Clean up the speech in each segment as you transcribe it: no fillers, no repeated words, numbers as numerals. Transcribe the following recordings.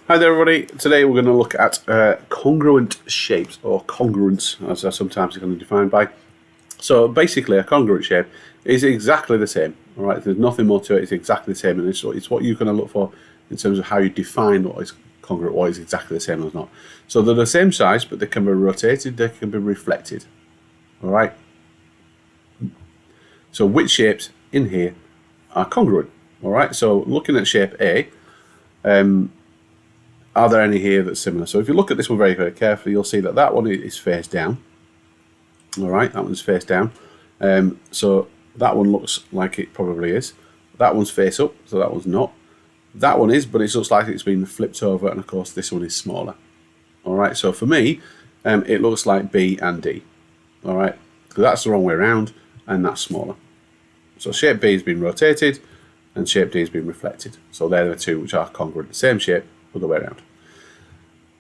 Hi there everybody, today we're going to look at congruent shapes, or congruence as they're sometimes going to define by. So basically a congruent shape is exactly the same, alright, there's nothing more to it, it's exactly the same, and it's what you're going to look for in terms of how you define what is congruent, what is exactly the same or not. So they're the same size, but they can be rotated, they can be reflected, alright. So which shapes in here are congruent, alright, so looking at shape A, are there any here that's similar? So if you look at this one very, very carefully, you'll see that that one is face down. All right, that one's face down. So that one looks like it probably is. That one's face up, so that one's not. That one is, but it looks like it's been flipped over, and of course this one is smaller. All right, so for me, it looks like B and D. All right, because that's the wrong way around, and that's smaller. So shape B has been rotated, and shape D has been reflected. So they're the two which are congruent, the same shape, other way around.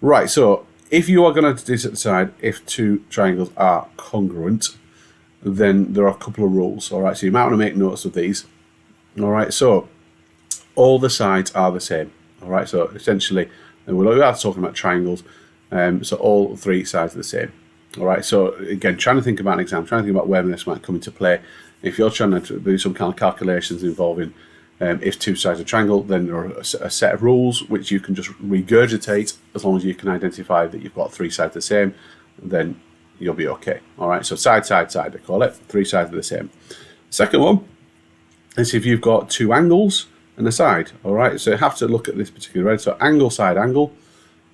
Right, so if you are going to decide if two triangles are congruent, then there are a couple of rules. All right, so you might want to make notes of these. All right, so all the sides are the same. All right, so essentially, we are talking about triangles, so all three sides are the same. All right, so again, trying to think about an exam, trying to think about where this might come into play. If you're trying to do some kind of calculations involving if two sides are a triangle, then there are a set of rules which you can just regurgitate. As long as you can identify that you've got three sides the same, then you'll be okay. All right, so side, side, side, they call it. Three sides are the same. Second one is if you've got two angles and a side. All right, so you have to look at this particular way. So angle, side, angle.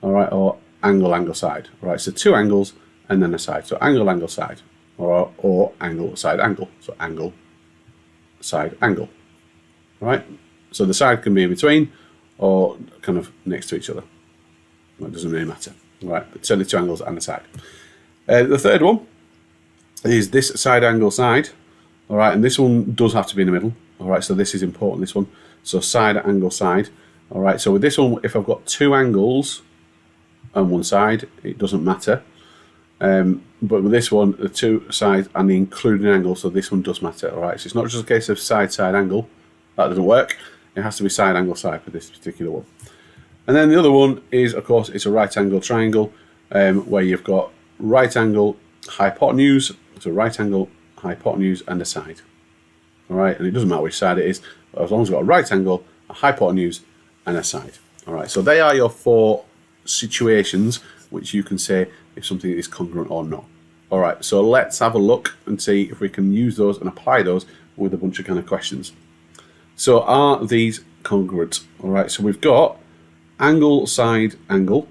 All right, or angle, angle, side. All right, so two angles and then a side. So angle, angle, side, or angle, side, angle. So angle, side, angle. Right, so the side can be in between or kind of next to each other. It doesn't really matter. Right, but certainly two angles and a side. The third one is this side angle side. All right, and this one does have to be in the middle. All right, so this is important, this one. So side angle side. All right, so with this one, if I've got two angles on one side, it doesn't matter. But with this one, the two sides and the including angle, so this one does matter. All right, so it's not just a case of side, side, angle. That doesn't work. It has to be side angle side for this particular one. And then the other one is, of course, it's a right angle triangle where you've got right angle hypotenuse, so right angle hypotenuse and a side. All right, and it doesn't matter which side it is, but as long as you've got a right angle, a hypotenuse and a side. All right, so they are your four situations which you can say if something is congruent or not. All right, so let's have a look and see if we can use those and apply those with a bunch of kind of questions. So are these congruent? All right, so we've got angle, side, angle,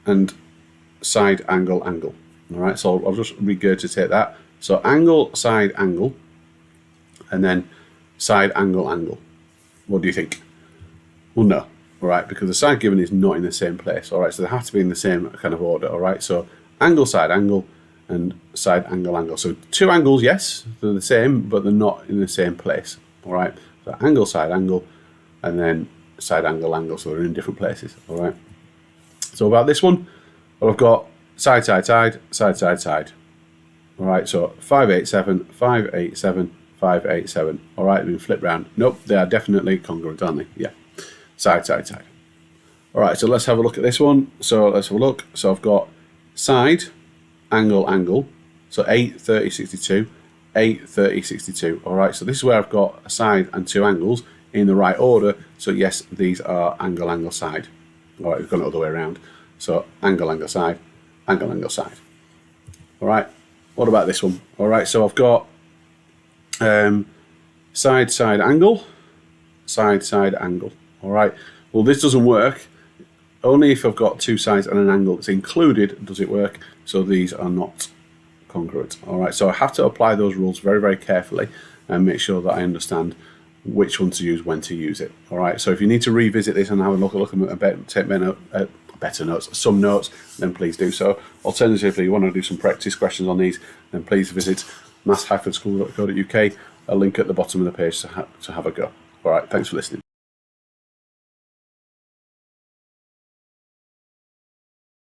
and side, angle, angle. All right, so I'll just regurgitate that. So angle, side, angle, and then side, angle, angle. What do you think? Well, no. All right, because the side given is not in the same place. All right, so they have to be in the same kind of order. All right, so angle, side, angle, and side, angle, angle. So two angles, yes, they're the same, but they're not in the same place. All right, so angle, side, angle, and then side, angle, angle, so they're in different places. All right, so about this one, well, I've got side, side, side, side, side, side. All right, so 587, 587, 587. All right, we can flip round. Nope, they are definitely congruent, aren't they? Yeah, side, side, side. All right, so let's have a look at this one. So let's have a look. So I've got side, angle, angle, so 8, 30, 62. 8, 30, 62. All right, so this is where I've got a side and two angles in the right order. So yes, these are angle, angle, side. All right, we've gone the other way around. So angle, angle, side, angle, angle, side. All right, what about this one? All right, so I've got side, side, angle, side, side, angle. All right, well, this doesn't work. Only if I've got two sides and an angle that's included does it work. So these are not congruent. All right, so I have to apply those rules very, very carefully and make sure that I understand which one to use, when to use it. All right, so if you need to revisit this and have a look at take better notes, some notes, then please do so. Alternatively, you want to do some practice questions on these, then please visit maths-school.co.uk, a link at the bottom of the page to have a go. All right, thanks for listening.